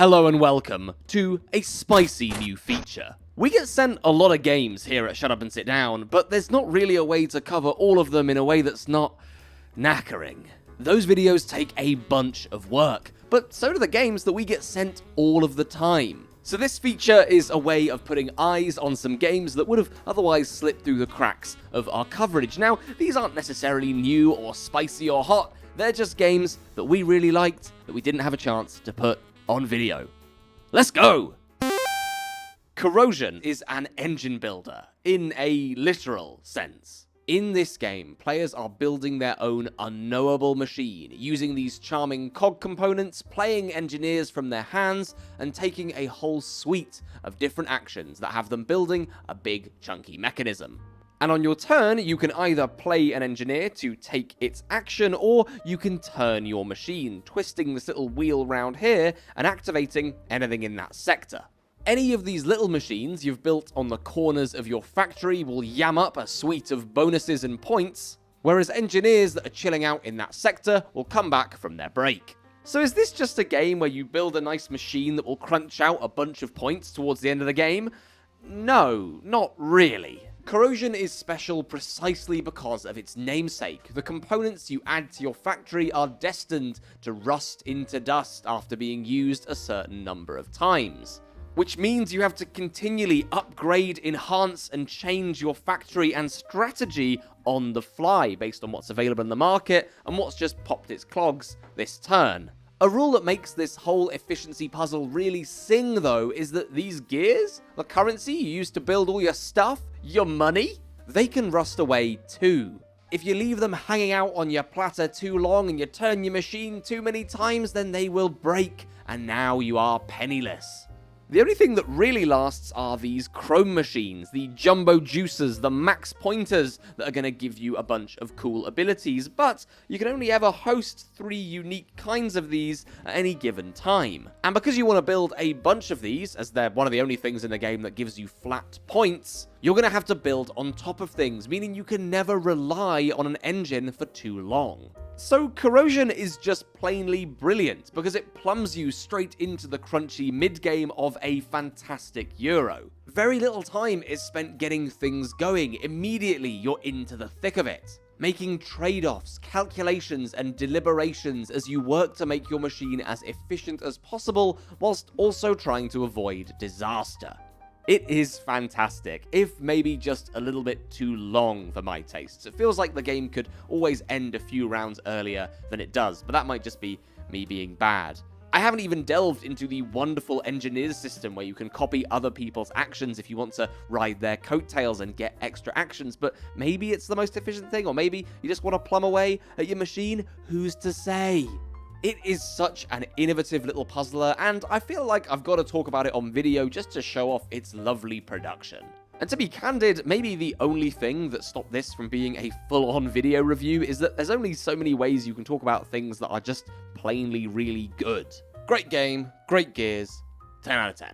Hello and welcome to a spicy new feature. We get sent a lot of games here at Shut Up and Sit Down, but there's not really a way to cover all of them in a way that's not knackering. Those videos take a bunch of work, but so do the games that we get sent all of the time. So this feature is a way of putting eyes on some games that would have otherwise slipped through the cracks of our coverage. Now, these aren't necessarily new or spicy or hot, they're just games that we really liked that we didn't have a chance to put on video. Let's go! Corrosion is an engine builder, in a literal sense. In this game, players are building their own unknowable machine, using these charming cog components, playing engineers from their hands, and taking a whole suite of different actions that have them building a big chunky mechanism. And on your turn, you can either play an engineer to take its action, or you can turn your machine, twisting this little wheel round here and activating anything in that sector. Any of these little machines you've built on the corners of your factory will yam up a suite of bonuses and points, whereas engineers that are chilling out in that sector will come back from their break. So is this just a game where you build a nice machine that will crunch out a bunch of points towards the end of the game? No, not really. Corrosion is special precisely because of its namesake. The components you add to your factory are destined to rust into dust after being used a certain number of times. Which means you have to continually upgrade, enhance, and change your factory and strategy on the fly based on what's available in the market and what's just popped its clogs this turn. A rule that makes this whole efficiency puzzle really sing, though, is that these gears, the currency you use to build all your stuff, your money, they can rust away too. If you leave them hanging out on your platter too long and you turn your machine too many times, then they will break, and now you are penniless. The only thing that really lasts are these chrome machines, the jumbo juicers, the max pointers that are going to give you a bunch of cool abilities, but you can only ever host 3 unique kinds of these at any given time. And because you want to build a bunch of these, as they're one of the only things in the game that gives you flat points, you're going to have to build on top of things, meaning you can never rely on an engine for too long. So Corrosion is just plainly brilliant, because it plums you straight into the crunchy mid-game of a fantastic Euro. Very little time is spent getting things going, immediately you're into the thick of it, making trade-offs, calculations, and deliberations as you work to make your machine as efficient as possible, whilst also trying to avoid disaster. It is fantastic, if maybe just a little bit too long for my tastes. It feels like the game could always end a few rounds earlier than it does, but that might just be me being bad. I haven't even delved into the wonderful engineers system where you can copy other people's actions if you want to ride their coattails and get extra actions, but maybe it's the most efficient thing, or maybe you just want to plumb away at your machine. Who's to say? It is such an innovative little puzzler, and I feel like I've got to talk about it on video just to show off its lovely production. And to be candid, maybe the only thing that stopped this from being a full-on video review is that there's only so many ways you can talk about things that are just plainly really good. Great game, great gears, 10 out of 10.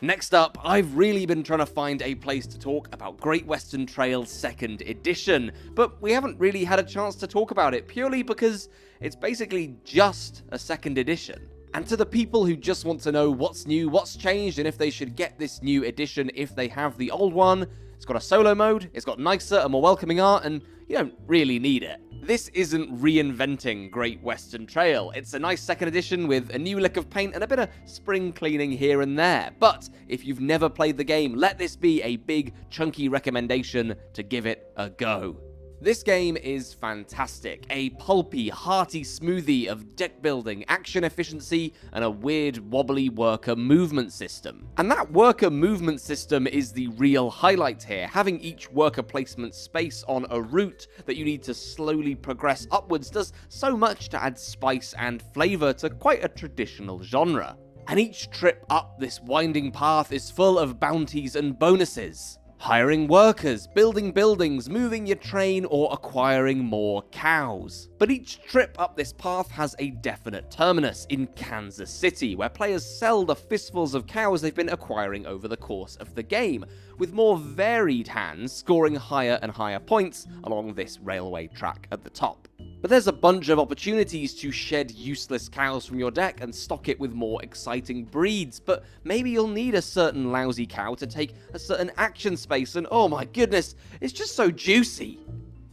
Next up, I've really been trying to find a place to talk about Great Western Trail 2nd Edition, but we haven't really had a chance to talk about it purely because it's basically just a 2nd edition. And to the people who just want to know what's new, what's changed, and if they should get this new edition if they have the old one, it's got a solo mode, it's got nicer and more welcoming art, and you don't really need it. This isn't reinventing Great Western Trail. It's a nice 2nd edition with a new lick of paint and a bit of spring cleaning here and there. But if you've never played the game, let this be a big, chunky recommendation to give it a go. This game is fantastic, a pulpy, hearty smoothie of deck building, action efficiency, and a weird, wobbly worker movement system. And that worker movement system is the real highlight here, having each worker placement space on a route that you need to slowly progress upwards does so much to add spice and flavour to quite a traditional genre. And each trip up this winding path is full of bounties and bonuses. Hiring workers, building buildings, moving your train, or acquiring more cows. But each trip up this path has a definite terminus in Kansas City, where players sell the fistfuls of cows they've been acquiring over the course of the game, with more varied hands scoring higher and higher points along this railway track at the top. But there's a bunch of opportunities to shed useless cows from your deck and stock it with more exciting breeds, but maybe you'll need a certain lousy cow to take a certain action space, and oh my goodness, it's just so juicy.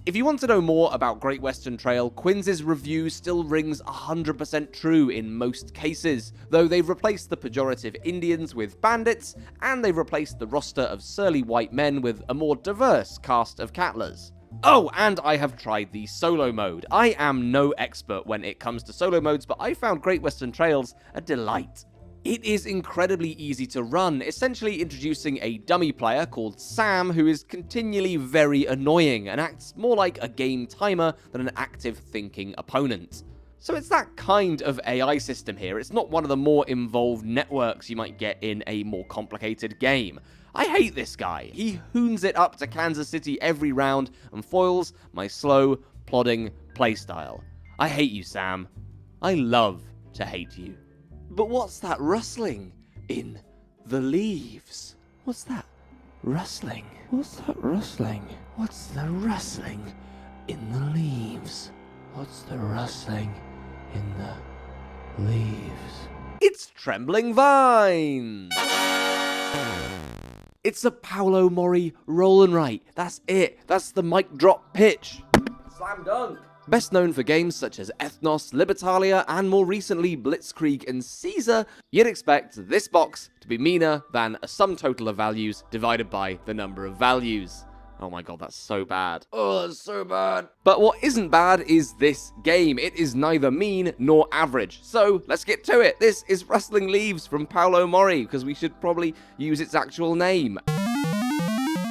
If you want to know more about Great Western Trail, Quinn's review still rings 100% true in most cases, though they've replaced the pejorative Indians with bandits, and they've replaced the roster of surly white men with a more diverse cast of cattlers. Oh, and I have tried the solo mode. I am no expert when it comes to solo modes, but I found Great Western Trails a delight. It is incredibly easy to run, essentially introducing a dummy player called Sam who is continually very annoying and acts more like a game timer than an active thinking opponent. So it's that kind of AI system here. It's not one of the more involved networks you might get in a more complicated game. I hate this guy. He hoons it up to Kansas City every round and foils my slow, plodding playstyle. I hate you, Sam. I love to hate you. But what's that rustling in the leaves? What's that rustling? What's that rustling? What's the rustling in the leaves? What's the rustling in the leaves? It's Trembling Vines! It's a Paolo Mori roll and write. That's it. That's the mic drop pitch. Slam dunk. Best known for games such as Ethnos, Libertalia, and more recently Blitzkrieg and Caesar, you'd expect this box to be meaner than a sum total of values divided by the number of values. Oh my god, that's so bad. Oh, that's so bad. But what isn't bad is this game. It is neither mean nor average. So let's get to it. This is Rustling Leaves from Paolo Mori, because we should probably use its actual name.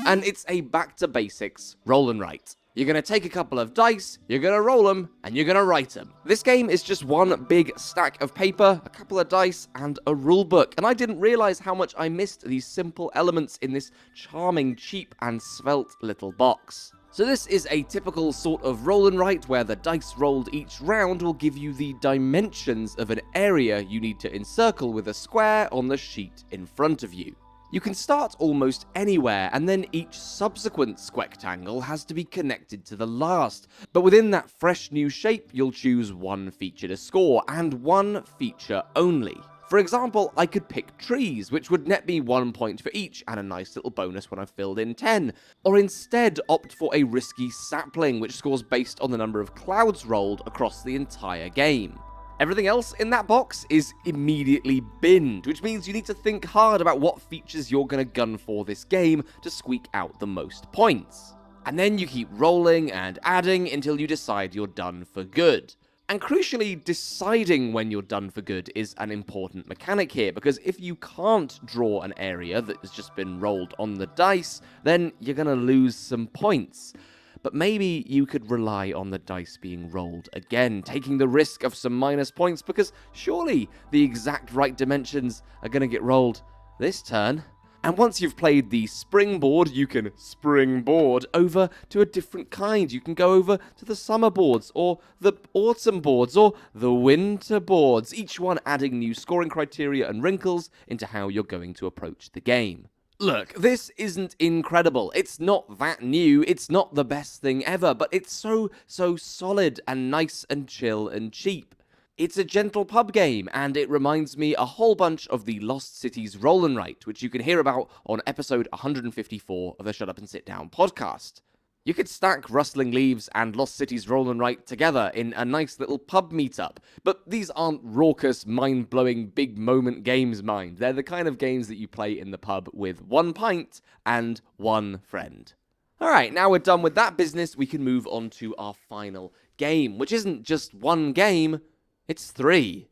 And it's a back to basics roll and write. You're going to take a couple of dice, you're going to roll them, and you're going to write them. This game is just one big stack of paper, a couple of dice, and a rulebook. And I didn't realize how much I missed these simple elements in this charming, cheap, and svelte little box. So this is a typical sort of roll and write where the dice rolled each round will give you the dimensions of an area you need to encircle with a square on the sheet in front of you. You can start almost anywhere, and then each subsequent squectangle has to be connected to the last. But within that fresh new shape, you'll choose one feature to score, and one feature only. For example, I could pick trees, which would net me 1 point for each, and a nice little bonus when I've filled in 10. Or instead, opt for a risky sapling, which scores based on the number of clouds rolled across the entire game. Everything else in that box is immediately binned, which means you need to think hard about what features you're going to gun for this game to squeak out the most points. And then you keep rolling and adding until you decide you're done for good. And crucially, deciding when you're done for good is an important mechanic here, because if you can't draw an area that has just been rolled on the dice, then you're going to lose some points. But maybe you could rely on the dice being rolled again, taking the risk of some minus points, because surely the exact right dimensions are going to get rolled this turn. And once you've played the springboard, you can springboard over to a different kind. You can go over to the summer boards, or the autumn boards, or the winter boards, each one adding new scoring criteria and wrinkles into how you're going to approach the game. Look, this isn't incredible, it's not that new, it's not the best thing ever, but it's so solid and nice and chill and cheap. It's a gentle pub game, and it reminds me a whole bunch of the Lost Cities Roll and Write, which you can hear about on episode 154 of the Shut Up and Sit Down podcast. You could stack Rustling Leaves and Lost Cities Roll and Write together in a nice little pub meetup, but these aren't raucous, mind-blowing, big moment games, mind. They're the kind of games that you play in the pub with 1 pint and 1 friend. Alright, now we're done with that business, we can move on to our final game, which isn't just 1 game, it's 3.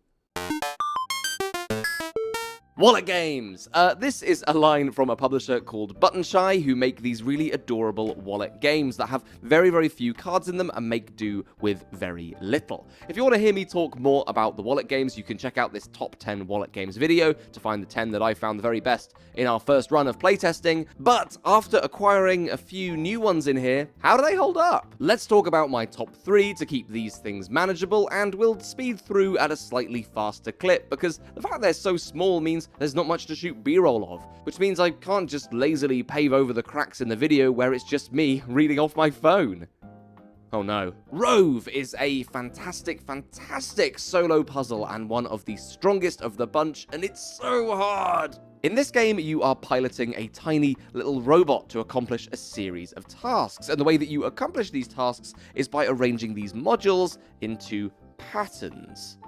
Wallet games! This is a line from a publisher called ButtonShy, who make these really adorable wallet games that have very few cards in them and make do with very little. If you want to hear me talk more about the wallet games, you can check out this top 10 wallet games video to find the 10 that I found the very best in our first run of playtesting. But after acquiring a few new ones in here, how do they hold up? Let's talk about my top 3 to keep these things manageable, and we'll speed through at a slightly faster clip, because the fact they're so small means there's not much to shoot B-roll of, which means I can't just lazily pave over the cracks in the video where it's just me reading off my phone. Oh no. ROVE is a fantastic solo puzzle and one of the strongest of the bunch, and it's so hard! In this game, you are piloting a tiny little robot to accomplish a series of tasks, and the way that you accomplish these tasks is by arranging these modules into patterns.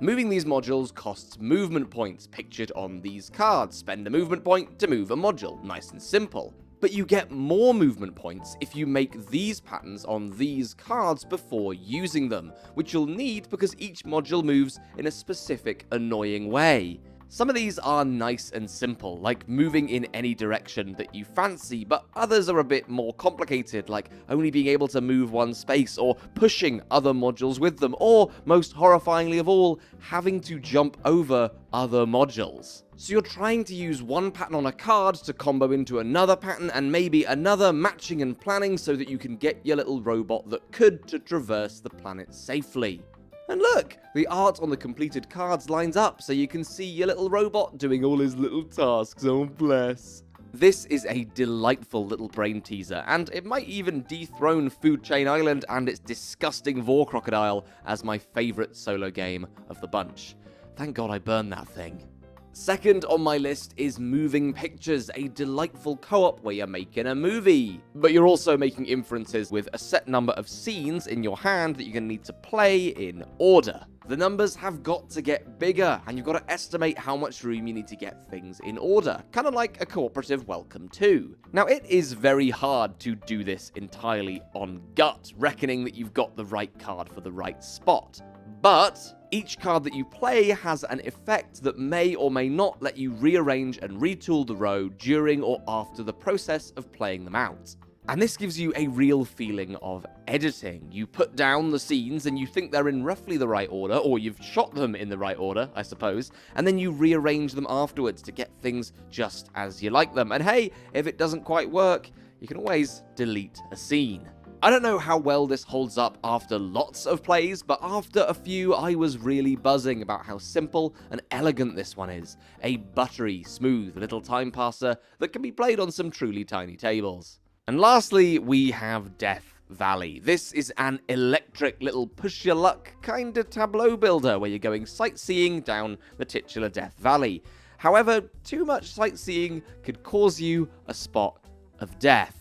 Moving these modules costs movement points pictured on these cards. Spend a movement point to move a module. Nice and simple. But you get more movement points if you make these patterns on these cards before using them, which you'll need because each module moves in a specific annoying way. Some of these are nice and simple, like moving in any direction that you fancy, but others are a bit more complicated, like only being able to move one space, or pushing other modules with them, or, most horrifyingly of all, having to jump over other modules. So you're trying to use one pattern on a card to combo into another pattern, and maybe another, matching and planning so that you can get your little robot that could to traverse the planet safely. And look, the art on the completed cards lines up so you can see your little robot doing all his little tasks, oh bless. This is a delightful little brain teaser, and it might even dethrone Food Chain Island and its disgusting Vor Crocodile as my favourite solo game of the bunch. Thank God I burned that thing. Second on my list is Moving Pictures, a delightful co-op where you're making a movie. But you're also making inferences with a set number of scenes in your hand that you're going to need to play in order. The numbers have got to get bigger, and you've got to estimate how much room you need to get things in order, kind of like a cooperative Welcome To. Now, it is very hard to do this entirely on gut, reckoning that you've got the right card for the right spot. But each card that you play has an effect that may or may not let you rearrange and retool the row during or after the process of playing them out. And this gives you a real feeling of editing. You put down the scenes and you think they're in roughly the right order, or you've shot them in the right order, I suppose, and then you rearrange them afterwards to get things just as you like them. And hey, if it doesn't quite work, you can always delete a scene. I don't know how well this holds up after lots of plays, but after a few I was really buzzing about how simple and elegant this one is. A buttery, smooth little time passer that can be played on some truly tiny tables. And lastly, we have Death Valley. This is an electric little push your luck kind of tableau builder where you're going sightseeing down the titular Death Valley. However, too much sightseeing could cause you a spot of death.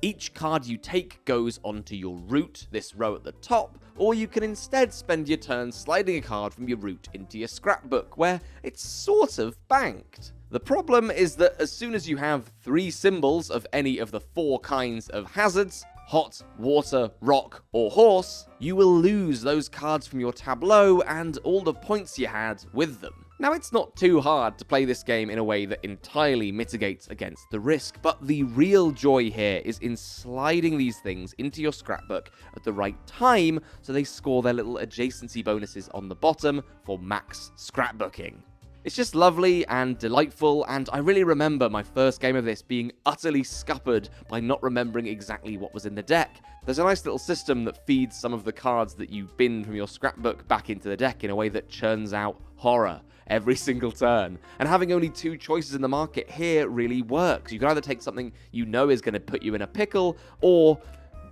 Each card you take goes onto your route, this row at the top, or you can instead spend your turn sliding a card from your route into your scrapbook, where it's sort of banked. The problem is that as soon as you have 3 symbols of any of the 4 kinds of hazards, hot, water, rock, or horse, you will lose those cards from your tableau and all the points you had with them. Now, it's not too hard to play this game in a way that entirely mitigates against the risk, but the real joy here is in sliding these things into your scrapbook at the right time so they score their little adjacency bonuses on the bottom for max scrapbooking. It's just lovely and delightful, and I really remember my first game of this being utterly scuppered by not remembering exactly what was in the deck. There's a nice little system that feeds some of the cards that you bin from your scrapbook back into the deck in a way that churns out horror every single turn. And having only 2 choices in the market here really works. You can either take something you know is going to put you in a pickle, or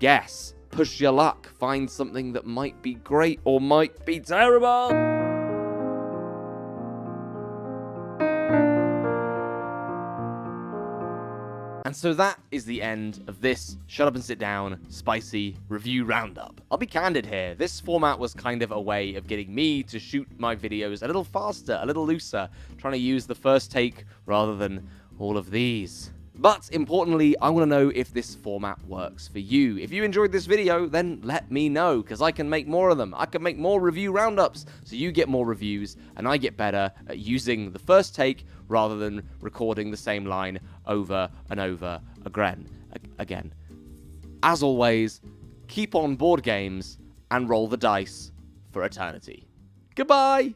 guess, push your luck, find something that might be great or might be terrible. And so that is the end of this Shut Up and Sit Down spicy review roundup. I'll be candid here, this format was kind of a way of getting me to shoot my videos a little faster, a little looser, trying to use the first take rather than all of these. But importantly, I want to know if this format works for you. If you enjoyed this video, then let me know, because I can make more of them. I can make more review roundups, so you get more reviews, and I get better at using the first take rather than recording the same line over and over again. As always, keep on board games and roll the dice for eternity. Goodbye!